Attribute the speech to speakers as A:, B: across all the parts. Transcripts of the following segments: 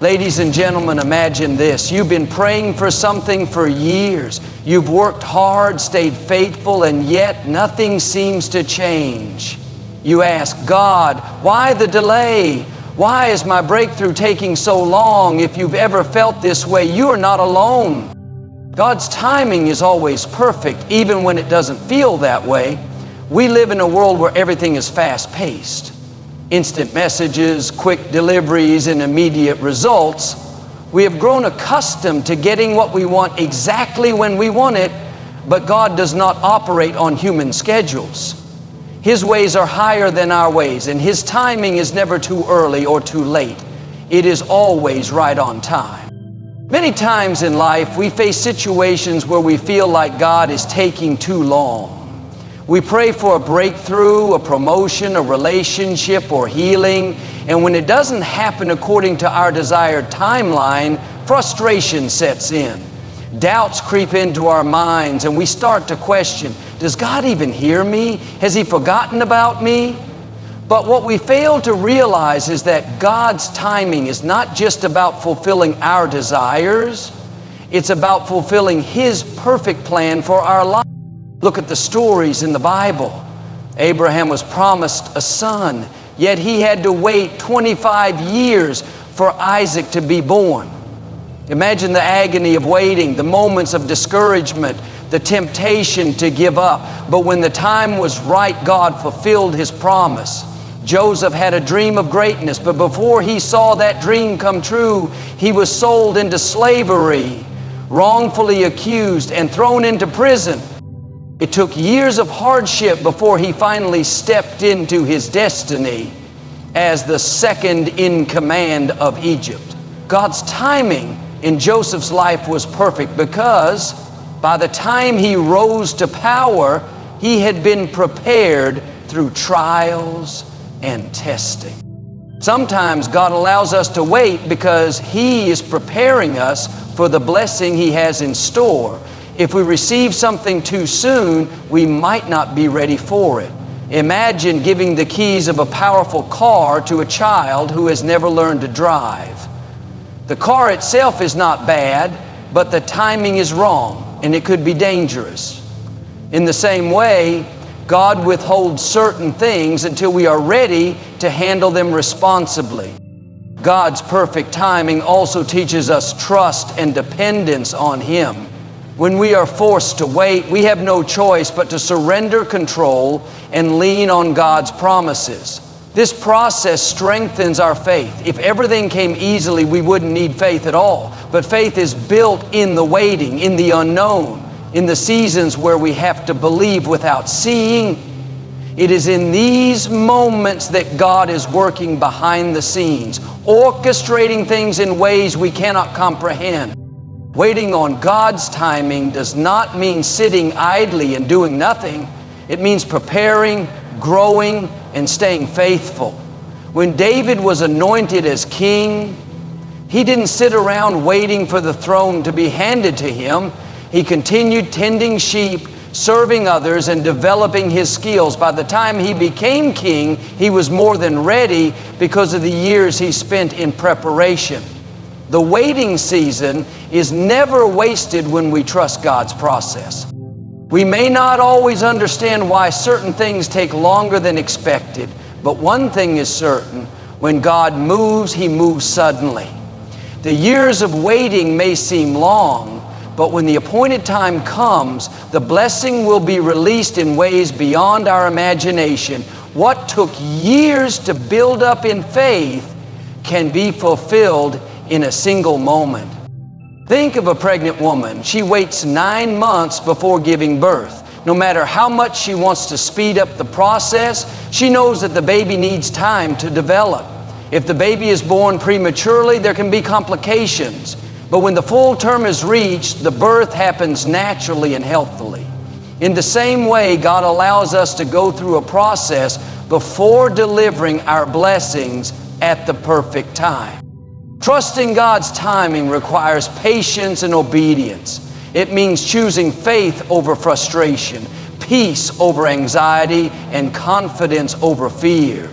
A: Ladies and gentlemen, imagine this. You've been praying for something for years. You've worked hard, stayed faithful, and yet nothing seems to change. You ask, God, why the delay? Why is my breakthrough taking so long? If you've ever felt this way, you are not alone. God's timing is always perfect, even when it doesn't feel that way. We live in a world where everything is fast-paced. Instant messages, quick deliveries, and immediate results. We have grown accustomed to getting what we want exactly when we want it, but God does not operate on human schedules. His ways are higher than our ways, and His timing is never too early or too late. It is always right on time. Many times in life, we face situations where we feel like God is taking too long. We pray for a breakthrough, a promotion, a relationship, or healing, and when it doesn't happen according to our desired timeline, frustration sets in. Doubts creep into our minds, and we start to question, does God even hear me? Has He forgotten about me? But what we fail to realize is that God's timing is not just about fulfilling our desires, it's about fulfilling His perfect plan for our life. Look at the stories in the Bible. Abraham was promised a son, yet he had to wait 25 years for Isaac to be born. Imagine the agony of waiting, the moments of discouragement, the temptation to give up. But when the time was right, God fulfilled His promise. Joseph had a dream of greatness, but before he saw that dream come true, he was sold into slavery, wrongfully accused, and thrown into prison. It took years of hardship before he finally stepped into his destiny as the second in command of Egypt. God's timing in Joseph's life was perfect because by the time he rose to power, he had been prepared through trials and testing. Sometimes God allows us to wait because He is preparing us for the blessing He has in store. If we receive something too soon, we might not be ready for it. Imagine giving the keys of a powerful car to a child who has never learned to drive. The car itself is not bad, but the timing is wrong, and it could be dangerous. In the same way, God withholds certain things until we are ready to handle them responsibly. God's perfect timing also teaches us trust and dependence on Him. When we are forced to wait, we have no choice but to surrender control and lean on God's promises. This process strengthens our faith. If everything came easily, we wouldn't need faith at all. But faith is built in the waiting, in the unknown, in the seasons where we have to believe without seeing. It is in these moments that God is working behind the scenes, orchestrating things in ways we cannot comprehend. Waiting on God's timing does not mean sitting idly and doing nothing. It means preparing, growing, and staying faithful. When David was anointed as king, he didn't sit around waiting for the throne to be handed to him. He continued tending sheep, serving others, and developing his skills. By the time he became king, he was more than ready because of the years he spent in preparation. The waiting season is never wasted when we trust God's process. We may not always understand why certain things take longer than expected, but one thing is certain: when God moves, He moves suddenly. The years of waiting may seem long, but when the appointed time comes, the blessing will be released in ways beyond our imagination. What took years to build up in faith can be fulfilled in a single moment. Think of a pregnant woman. She waits 9 months before giving birth. No matter how much she wants to speed up the process, she knows that the baby needs time to develop. If the baby is born prematurely, there can be complications. But when the full term is reached, the birth happens naturally and healthily. In the same way, God allows us to go through a process before delivering our blessings at the perfect time. Trusting God's timing requires patience and obedience. It means choosing faith over frustration, peace over anxiety, and confidence over fear.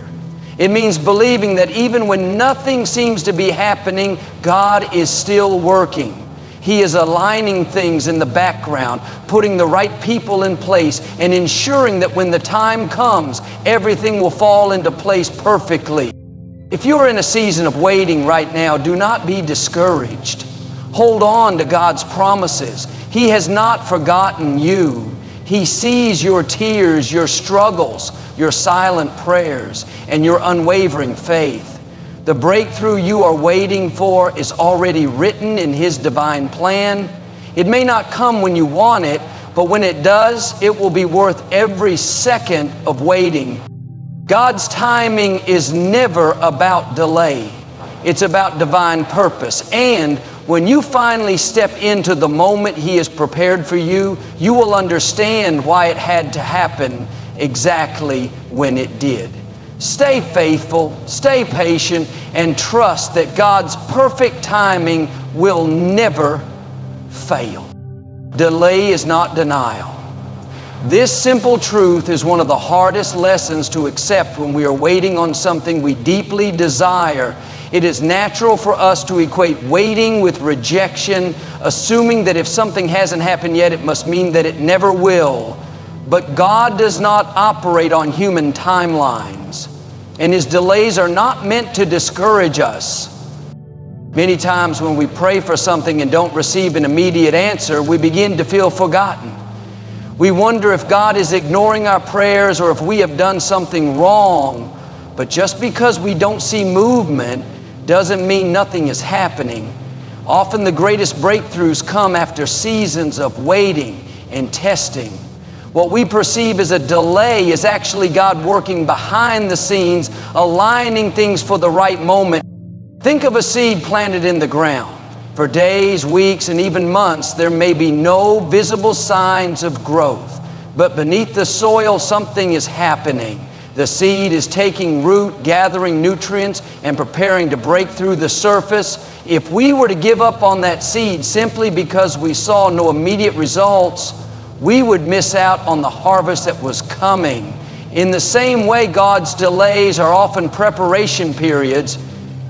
A: It means believing that even when nothing seems to be happening, God is still working. He is aligning things in the background, putting the right people in place, and ensuring that when the time comes, everything will fall into place perfectly. If you're in a season of waiting right now, do not be discouraged. Hold on to God's promises. He has not forgotten you. He sees your tears, your struggles, your silent prayers, and your unwavering faith. The breakthrough you are waiting for is already written in His divine plan. It may not come when you want it, but when it does, it will be worth every second of waiting. God's timing is never about delay. It's about divine purpose. And when you finally step into the moment He has prepared for you, you will understand why it had to happen exactly when it did. Stay faithful, stay patient, and trust that God's perfect timing will never fail. Delay is not denial. This simple truth is one of the hardest lessons to accept when we are waiting on something we deeply desire. It is natural for us to equate waiting with rejection, assuming that if something hasn't happened yet, it must mean that it never will. But God does not operate on human timelines, and His delays are not meant to discourage us. Many times when we pray for something and don't receive an immediate answer, we begin to feel forgotten. We wonder if God is ignoring our prayers or if we have done something wrong. But just because we don't see movement doesn't mean nothing is happening. Often the greatest breakthroughs come after seasons of waiting and testing. What we perceive as a delay is actually God working behind the scenes, aligning things for the right moment. Think of a seed planted in the ground. For days, weeks, and even months, there may be no visible signs of growth. But beneath the soil, something is happening. The seed is taking root, gathering nutrients, and preparing to break through the surface. If we were to give up on that seed simply because we saw no immediate results, we would miss out on the harvest that was coming. In the same way, God's delays are often preparation periods,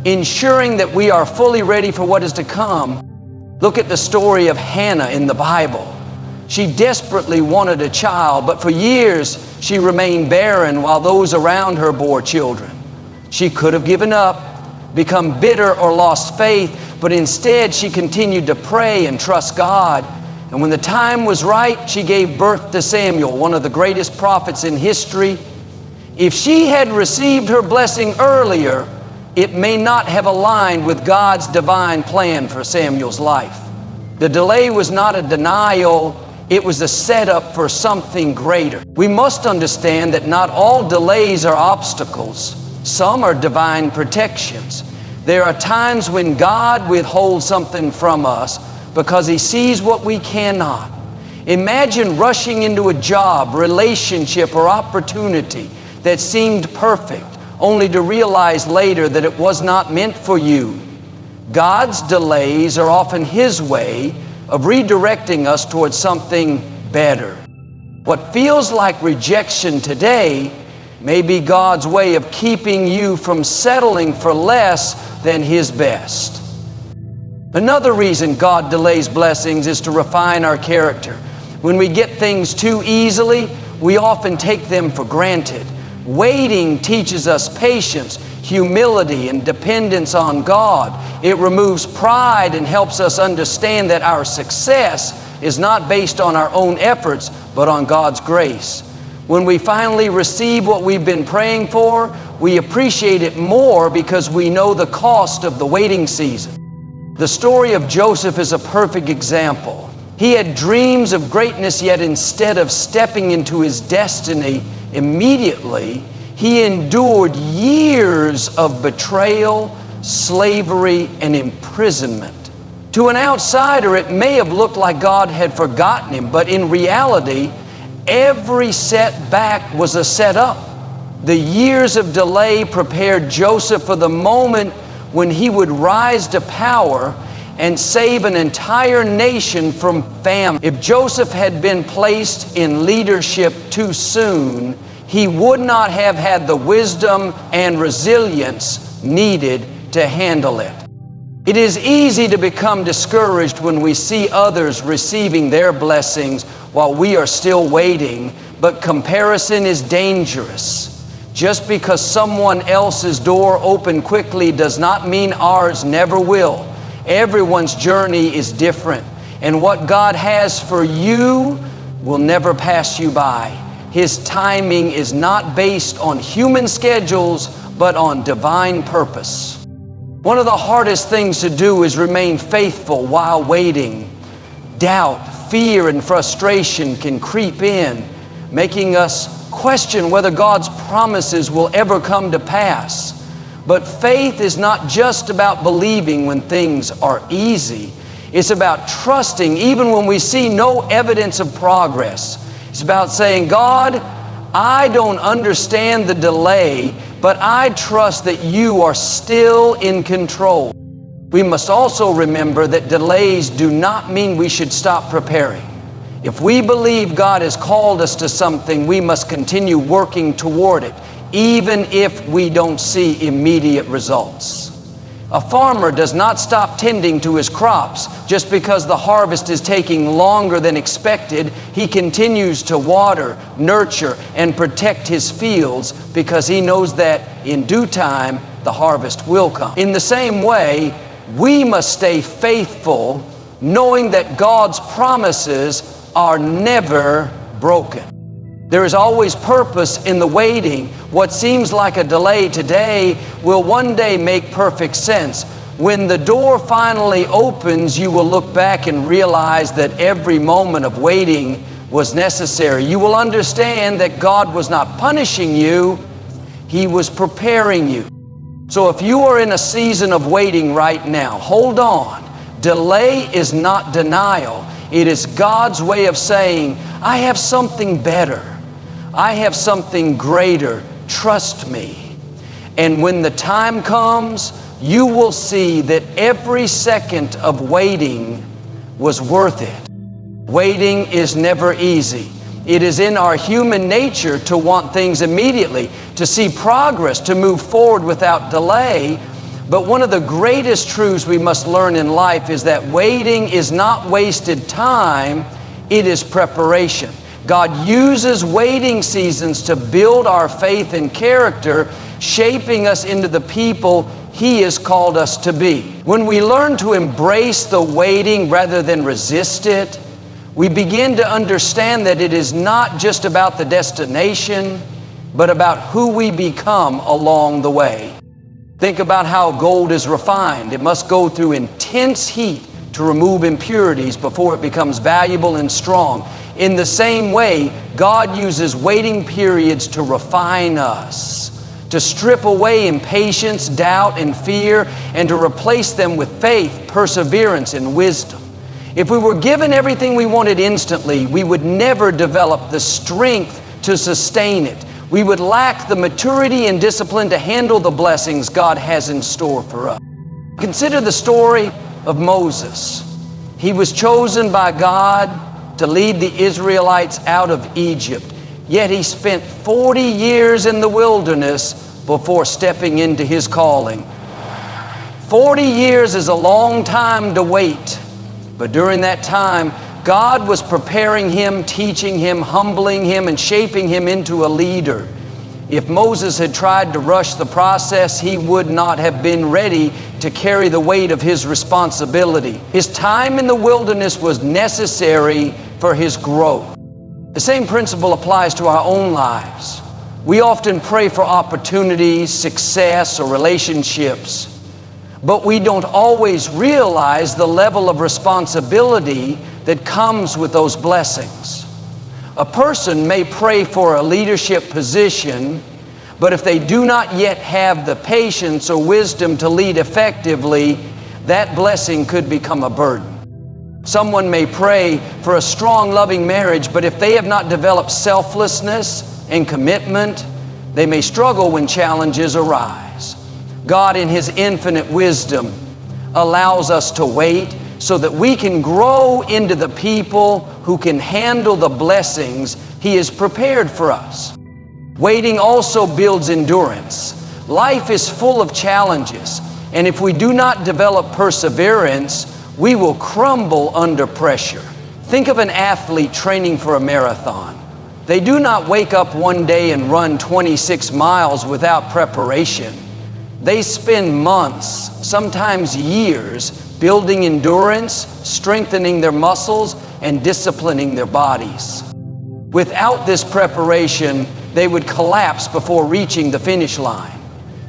A: ensuring that we are fully ready for what is to come. Look at the story of Hannah in the Bible. She desperately wanted a child, but for years she remained barren while those around her bore children. She could have given up, become bitter, or lost faith, but instead she continued to pray and trust God. And when the time was right, she gave birth to Samuel, one of the greatest prophets in history. If she had received her blessing earlier, it may not have aligned with God's divine plan for Samuel's life. The delay was not a denial, it was a setup for something greater. We must understand that not all delays are obstacles. Some are divine protections. There are times when God withholds something from us because He sees what we cannot. Imagine rushing into a job, relationship, or opportunity that seemed perfect, only to realize later that it was not meant for you. God's delays are often His way of redirecting us towards something better. What feels like rejection today may be God's way of keeping you from settling for less than His best. Another reason God delays blessings is to refine our character. When we get things too easily, we often take them for granted. Waiting teaches us patience, humility, and dependence on God. It removes pride and helps us understand that our success is not based on our own efforts, but on God's grace. When we finally receive what we've been praying for, we appreciate it more because we know the cost of the waiting season. The story of Joseph is a perfect example. He had dreams of greatness, yet instead of stepping into his destiny immediately, he endured years of betrayal, slavery, and imprisonment. To an outsider, it may have looked like God had forgotten him, but in reality, every setback was a setup. The years of delay prepared Joseph for the moment when he would rise to power and save an entire nation from famine. If Joseph had been placed in leadership too soon, he would not have had the wisdom and resilience needed to handle it. It is easy to become discouraged when we see others receiving their blessings while we are still waiting, but comparison is dangerous. Just because someone else's door opened quickly does not mean ours never will. Everyone's journey is different, and what God has for you will never pass you by. His timing is not based on human schedules, but on divine purpose. One of the hardest things to do is remain faithful while waiting. Doubt, fear, and frustration can creep in, making us question whether God's promises will ever come to pass. But faith is not just about believing when things are easy. It's about trusting even when we see no evidence of progress. It's about saying, God, I don't understand the delay, but I trust that you are still in control. We must also remember that delays do not mean we should stop preparing. If we believe God has called us to something, we must continue working toward it, even if we don't see immediate results. A farmer does not stop tending to his crops just because the harvest is taking longer than expected. He continues to water, nurture, and protect his fields because he knows that in due time, the harvest will come. In the same way, we must stay faithful, knowing that God's promises are never broken. There is always purpose in the waiting. What seems like a delay today will one day make perfect sense. When the door finally opens, you will look back and realize that every moment of waiting was necessary. You will understand that God was not punishing you, He was preparing you. So if you are in a season of waiting right now, hold on. Delay is not denial. It is God's way of saying, I have something better. I have something greater. Trust me. And when the time comes, you will see that every second of waiting was worth it. Waiting is never easy. It is in our human nature to want things immediately, to see progress, to move forward without delay. But one of the greatest truths we must learn in life is that waiting is not wasted time, it is preparation. God uses waiting seasons to build our faith and character, shaping us into the people He has called us to be. When we learn to embrace the waiting rather than resist it, we begin to understand that it is not just about the destination, but about who we become along the way. Think about how gold is refined. It must go through intense heat to remove impurities before it becomes valuable and strong. In the same way, God uses waiting periods to refine us, to strip away impatience, doubt, and fear, and to replace them with faith, perseverance, and wisdom. If we were given everything we wanted instantly, we would never develop the strength to sustain it. We would lack the maturity and discipline to handle the blessings God has in store for us. Consider the story of Moses. He was chosen by God to lead the Israelites out of Egypt, yet he spent 40 years in the wilderness before stepping into his calling. 40 years is a long time to wait, but during that time, God was preparing him, teaching him, humbling him, and shaping him into a leader. If Moses had tried to rush the process, he would not have been ready to carry the weight of his responsibility. His time in the wilderness was necessary for his growth. The same principle applies to our own lives. We often pray for opportunities, success, or relationships, but we don't always realize the level of responsibility that comes with those blessings. A person may pray for a leadership position, but if they do not yet have the patience or wisdom to lead effectively, that blessing could become a burden. Someone may pray for a strong, loving marriage, but if they have not developed selflessness and commitment, they may struggle when challenges arise. God, in His infinite wisdom, allows us to wait so that we can grow into the people who can handle the blessings He has prepared for us. Waiting also builds endurance. Life is full of challenges, and if we do not develop perseverance, we will crumble under pressure. Think of an athlete training for a marathon. They do not wake up one day and run 26 miles without preparation. They spend months, sometimes years, building endurance, strengthening their muscles, and disciplining their bodies. Without this preparation, they would collapse before reaching the finish line.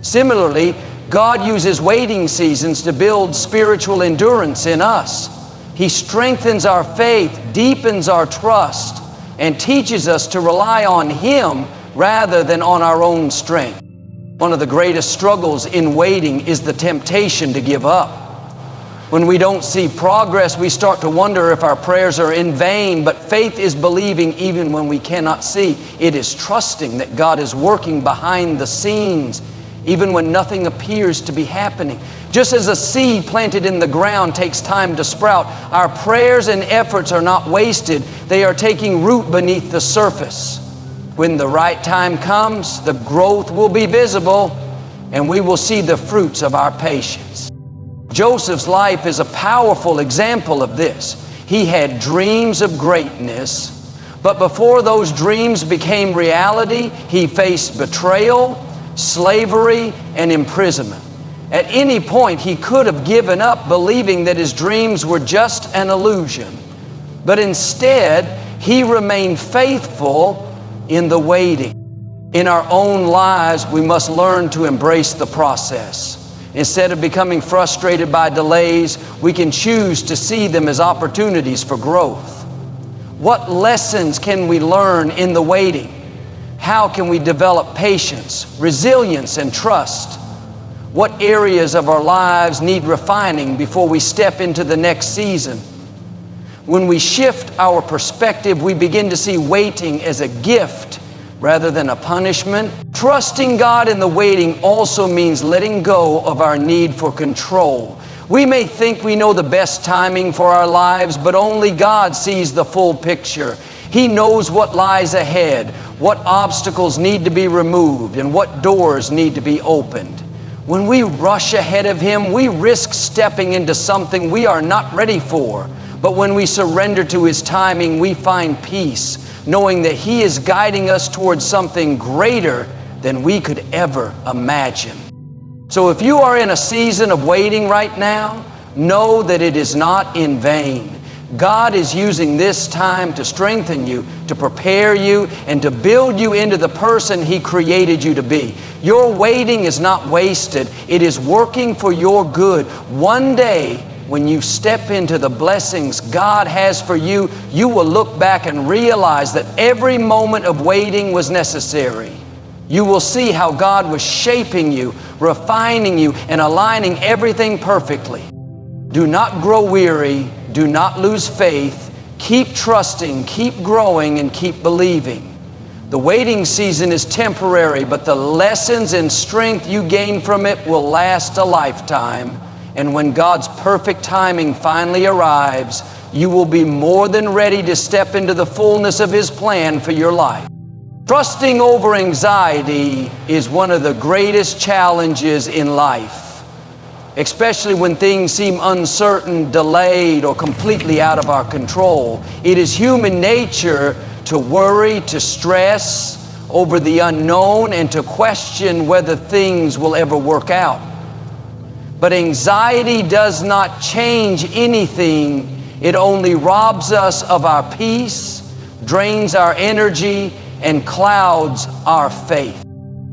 A: Similarly, God uses waiting seasons to build spiritual endurance in us. He strengthens our faith, deepens our trust, and teaches us to rely on Him rather than on our own strength. One of the greatest struggles in waiting is the temptation to give up. When we don't see progress, we start to wonder if our prayers are in vain, but faith is believing even when we cannot see. It is trusting that God is working behind the scenes, even when nothing appears to be happening. Just as a seed planted in the ground takes time to sprout, our prayers and efforts are not wasted. They are taking root beneath the surface. When the right time comes, the growth will be visible, and we will see the fruits of our patience. Joseph's life is a powerful example of this. He had dreams of greatness, but before those dreams became reality, he faced betrayal, slavery, and imprisonment. At any point, he could have given up, believing that his dreams were just an illusion. But instead, he remained faithful in the waiting. In our own lives, we must learn to embrace the process. Instead of becoming frustrated by delays, we can choose to see them as opportunities for growth. What lessons can we learn in the waiting? How can we develop patience, resilience, and trust? What areas of our lives need refining before we step into the next season? When we shift our perspective, we begin to see waiting as a gift rather than a punishment. Trusting God in the waiting also means letting go of our need for control. We may think we know the best timing for our lives, but only God sees the full picture. He knows what lies ahead, what obstacles need to be removed, and what doors need to be opened. When we rush ahead of Him, we risk stepping into something we are not ready for. But when we surrender to His timing, we find peace, knowing that He is guiding us towards something greater than we could ever imagine. So if you are in a season of waiting right now, know that it is not in vain. God is using this time to strengthen you, to prepare you, and to build you into the person He created you to be. Your waiting is not wasted. It is working for your good. One day, when you step into the blessings God has for you, you will look back and realize that every moment of waiting was necessary. You will see how God was shaping you, refining you, and aligning everything perfectly. Do not grow weary. Do not lose faith. Keep trusting, keep growing, and keep believing. The waiting season is temporary, but the lessons and strength you gain from it will last a lifetime. And when God's perfect timing finally arrives, you will be more than ready to step into the fullness of His plan for your life. Trusting over anxiety is one of the greatest challenges in life, especially when things seem uncertain, delayed, or completely out of our control. It is human nature to worry, to stress over the unknown, and to question whether things will ever work out. But anxiety does not change anything. It only robs us of our peace, drains our energy, and clouds our faith.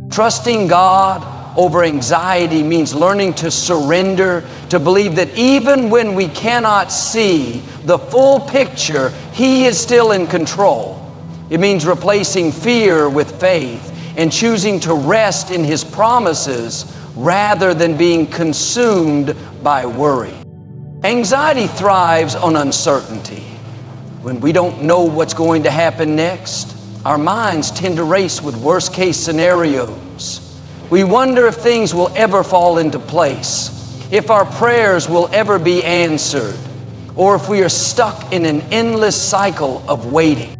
A: Trusting God over anxiety means learning to surrender, to believe that even when we cannot see the full picture, He is still in control. It means replacing fear with faith and choosing to rest in His promises rather than being consumed by worry. Anxiety thrives on uncertainty. When we don't know what's going to happen next, our minds tend to race with worst-case scenarios. We wonder if things will ever fall into place, if our prayers will ever be answered, or if we are stuck in an endless cycle of waiting.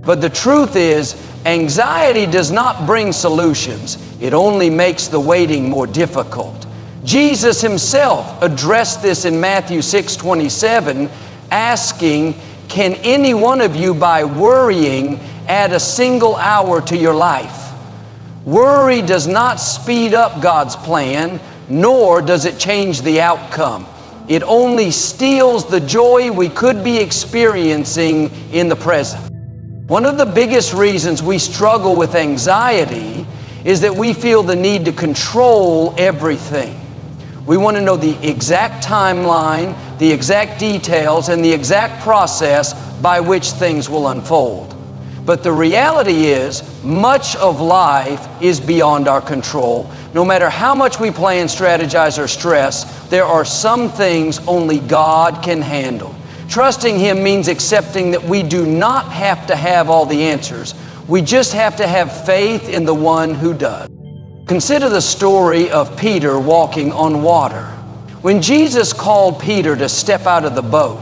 A: But the truth is, Anxiety does not bring solutions. It only makes the waiting more difficult. Jesus himself addressed this in Matthew 6:27, asking, "Can any one of you by worrying add a single hour to your life?" Worry does not speed up God's plan, nor does it change the outcome. It only steals the joy we could be experiencing in the present. One of the biggest reasons we struggle with anxiety is that we feel the need to control everything. We want to know the exact timeline, the exact details, and the exact process by which things will unfold. But the reality is, much of life is beyond our control. No matter how much we plan, strategize, or stress, there are some things only God can handle. Trusting Him means accepting that we do not have to have all the answers. We just have to have faith in the one who does. Consider the story of Peter walking on water. When Jesus called Peter to step out of the boat,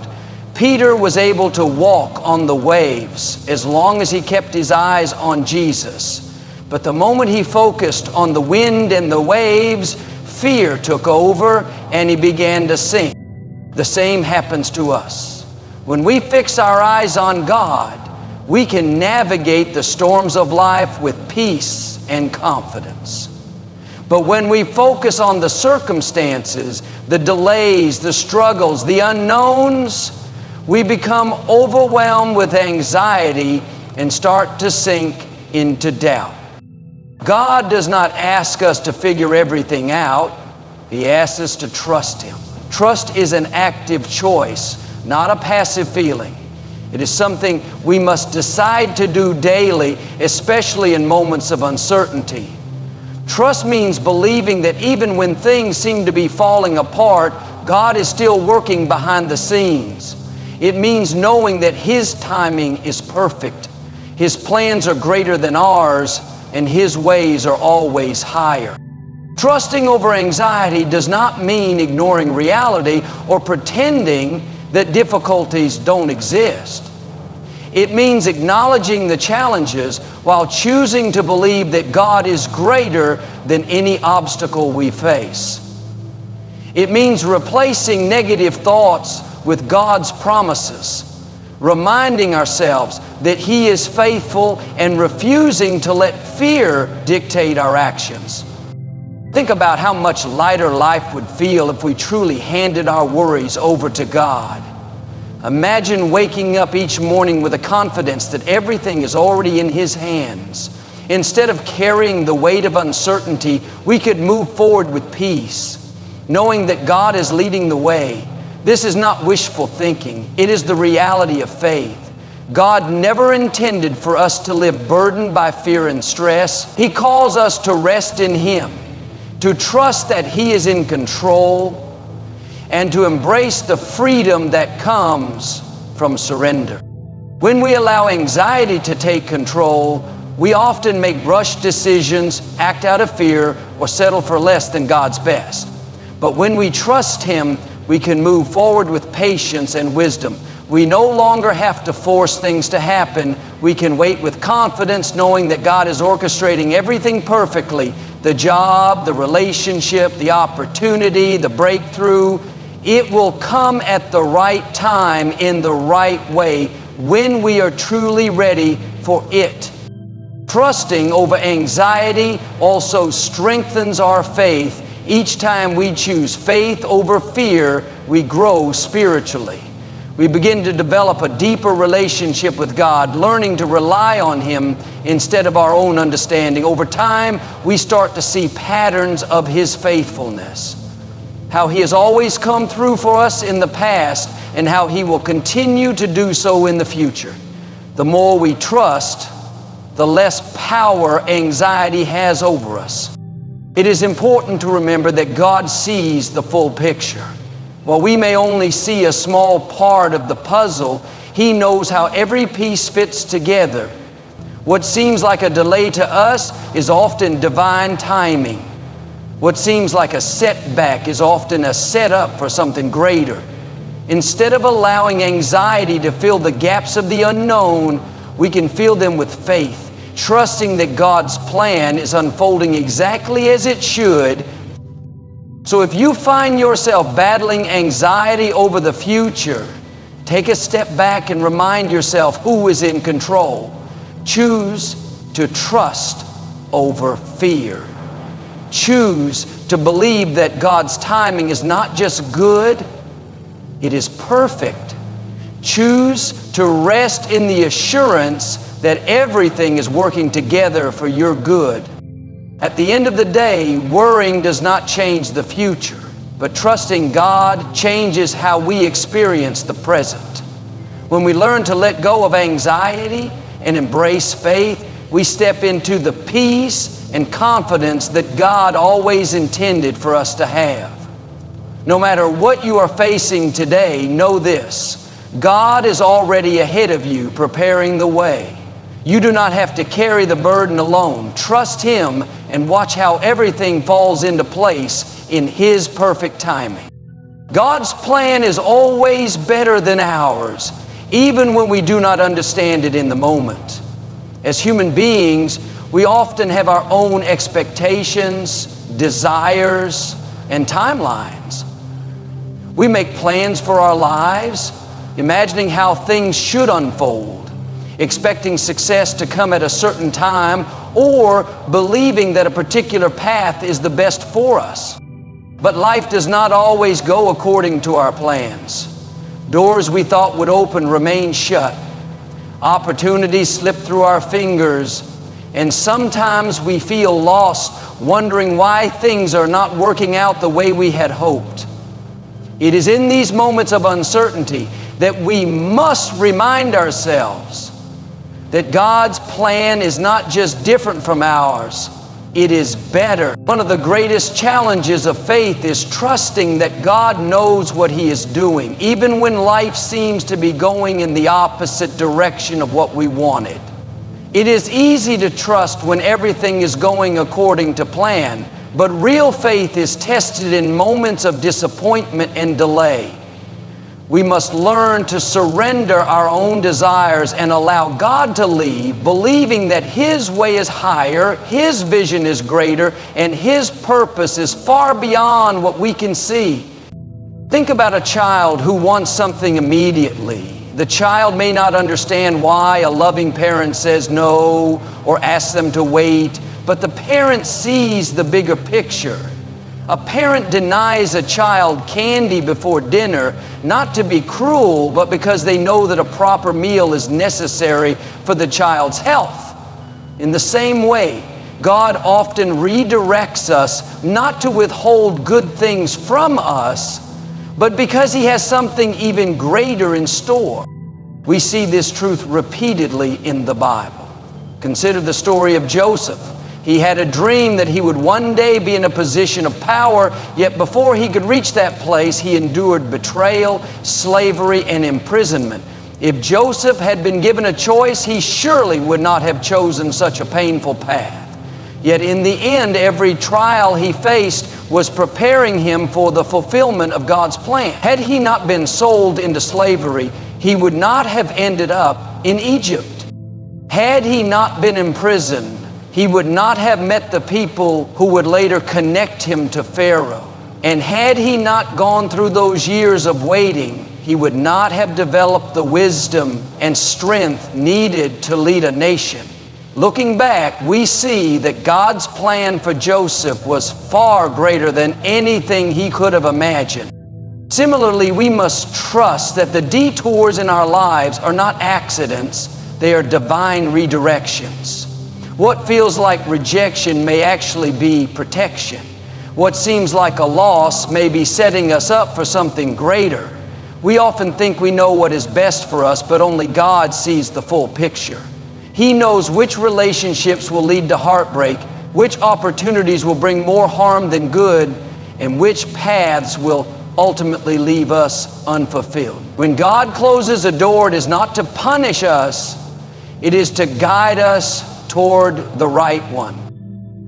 A: Peter was able to walk on the waves as long as he kept his eyes on Jesus. But the moment he focused on the wind and the waves, fear took over and he began to sink. The same happens to us. When we fix our eyes on God, we can navigate the storms of life with peace and confidence. But when we focus on the circumstances, the delays, the struggles, the unknowns, we become overwhelmed with anxiety and start to sink into doubt. God does not ask us to figure everything out. He asks us to trust Him. Trust is an active choice, not a passive feeling. It is something we must decide to do daily, especially in moments of uncertainty. Trust means believing that even when things seem to be falling apart, God is still working behind the scenes. It means knowing that His timing is perfect. His plans are greater than ours, and His ways are always higher. Trusting over anxiety does not mean ignoring reality or pretending that difficulties don't exist. It means acknowledging the challenges while choosing to believe that God is greater than any obstacle we face. It means replacing negative thoughts with God's promises, reminding ourselves that He is faithful and refusing to let fear dictate our actions. Think about how much lighter life would feel if we truly handed our worries over to God. Imagine waking up each morning with a confidence that everything is already in His hands. Instead of carrying the weight of uncertainty, we could move forward with peace, knowing that God is leading the way. This is not wishful thinking. It is the reality of faith. God never intended for us to live burdened by fear and stress. He calls us to rest in Him, to trust that He is in control, and to embrace the freedom that comes from surrender. When we allow anxiety to take control, we often make rushed decisions, act out of fear, or settle for less than God's best. But when we trust Him, we can move forward with patience and wisdom. We no longer have to force things to happen. We can wait with confidence, knowing that God is orchestrating everything perfectly. The job, the relationship, the opportunity, the breakthrough. It will come at the right time, in the right way, when we are truly ready for it. Trusting over anxiety also strengthens our faith. Each time we choose faith over fear, we grow spiritually. We begin to develop a deeper relationship with God, learning to rely on Him instead of our own understanding. Over time, we start to see patterns of His faithfulness, how He has always come through for us in the past, and how He will continue to do so in the future. The more we trust, the less power anxiety has over us. It is important to remember that God sees the full picture. While we may only see a small part of the puzzle, He knows how every piece fits together. What seems like a delay to us is often divine timing. What seems like a setback is often a setup for something greater. Instead of allowing anxiety to fill the gaps of the unknown, we can fill them with faith, trusting that God's plan is unfolding exactly as it should. So if you find yourself battling anxiety over the future, take a step back and remind yourself who is in control. Choose to trust over fear. Choose to believe that God's timing is not just good, it is perfect. Choose to rest in the assurance that everything is working together for your good. At the end of the day, worrying does not change the future, but trusting God changes how we experience the present. When we learn to let go of anxiety and embrace faith, we step into the peace and confidence that God always intended for us to have. No matter what you are facing today, know this: God is already ahead of you, preparing the way. You do not have to carry the burden alone. Trust Him and watch how everything falls into place in His perfect timing. God's plan is always better than ours, even when we do not understand it in the moment. As human beings, we often have our own expectations, desires, and timelines. We make plans for our lives, imagining how things should unfold, expecting success to come at a certain time, or believing that a particular path is the best for us. But life does not always go according to our plans. Doors we thought would open remain shut. Opportunities slip through our fingers, and sometimes we feel lost, wondering why things are not working out the way we had hoped. It is in these moments of uncertainty that we must remind ourselves that God's plan is not just different from ours, it is better. One of the greatest challenges of faith is trusting that God knows what He is doing, even when life seems to be going in the opposite direction of what we wanted. It is easy to trust when everything is going according to plan, but real faith is tested in moments of disappointment and delay. We must learn to surrender our own desires and allow God to lead, believing that His way is higher, His vision is greater, and His purpose is far beyond what we can see. Think about a child who wants something immediately. The child may not understand why a loving parent says no or asks them to wait, but the parent sees the bigger picture. A parent denies a child candy before dinner, not to be cruel, but because they know that a proper meal is necessary for the child's health. In the same way, God often redirects us not to withhold good things from us, but because He has something even greater in store. We see this truth repeatedly in the Bible. Consider the story of Joseph. He had a dream that he would one day be in a position of power, yet before he could reach that place, he endured betrayal, slavery, and imprisonment. If Joseph had been given a choice, he surely would not have chosen such a painful path. Yet in the end, every trial he faced was preparing him for the fulfillment of God's plan. Had he not been sold into slavery, he would not have ended up in Egypt. Had he not been imprisoned, he would not have met the people who would later connect him to Pharaoh. And had he not gone through those years of waiting, he would not have developed the wisdom and strength needed to lead a nation. Looking back, we see that God's plan for Joseph was far greater than anything he could have imagined. Similarly, we must trust that the detours in our lives are not accidents, they are divine redirections. What feels like rejection may actually be protection. What seems like a loss may be setting us up for something greater. We often think we know what is best for us, but only God sees the full picture. He knows which relationships will lead to heartbreak, which opportunities will bring more harm than good, and which paths will ultimately leave us unfulfilled. When God closes a door, it is not to punish us, it is to guide us toward the right one.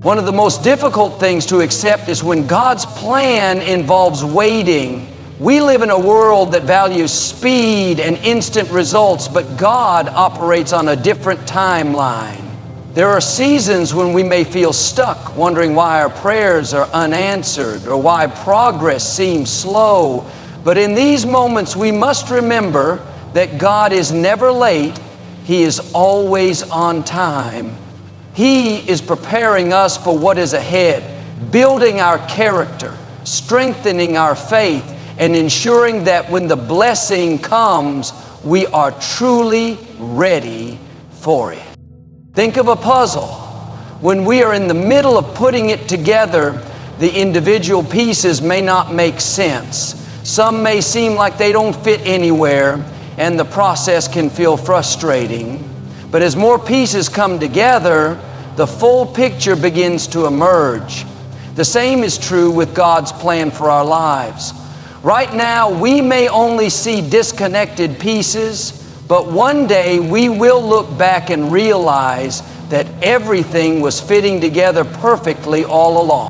A: One of the most difficult things to accept is when God's plan involves waiting. We live in a world that values speed and instant results, but God operates on a different timeline. There are seasons when we may feel stuck, wondering why our prayers are unanswered or why progress seems slow. But in these moments, we must remember that God is never late. He is always on time. He is preparing us for what is ahead, building our character, strengthening our faith, and ensuring that when the blessing comes, we are truly ready for it. Think of a puzzle. When we are in the middle of putting it together, the individual pieces may not make sense. Some may seem like they don't fit anywhere, and the process can feel frustrating. But as more pieces come together, the full picture begins to emerge. The same is true with God's plan for our lives. Right now, we may only see disconnected pieces, but one day we will look back and realize that everything was fitting together perfectly all along.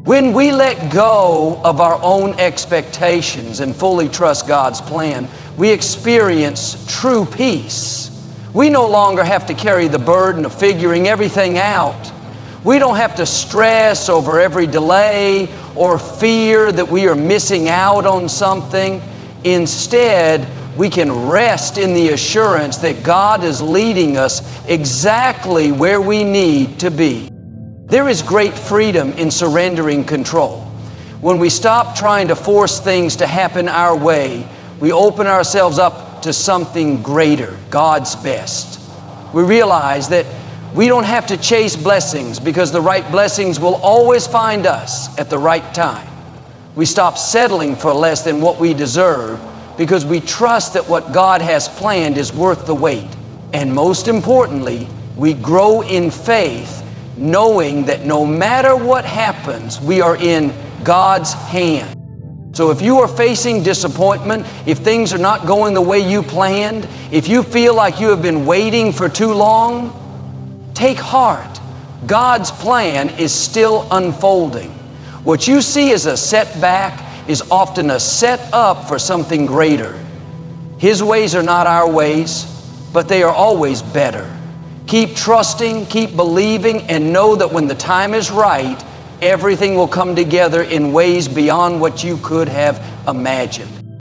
A: When we let go of our own expectations and fully trust God's plan, we experience true peace. We no longer have to carry the burden of figuring everything out. We don't have to stress over every delay or fear that we are missing out on something. Instead, we can rest in the assurance that God is leading us exactly where we need to be. There is great freedom in surrendering control. When we stop trying to force things to happen our way, we open ourselves up to something greater, God's best. We realize that we don't have to chase blessings because the right blessings will always find us at the right time. We stop settling for less than what we deserve because we trust that what God has planned is worth the wait. And most importantly, we grow in faith, knowing that no matter what happens, we are in God's hand. So if you are facing disappointment, if things are not going the way you planned, if you feel like you have been waiting for too long, take heart. God's plan is still unfolding. What you see as a setback is often a setup for something greater. His ways are not our ways, but they are always better. Keep trusting, keep believing, and know that when the time is right, everything will come together in ways beyond what you could have imagined.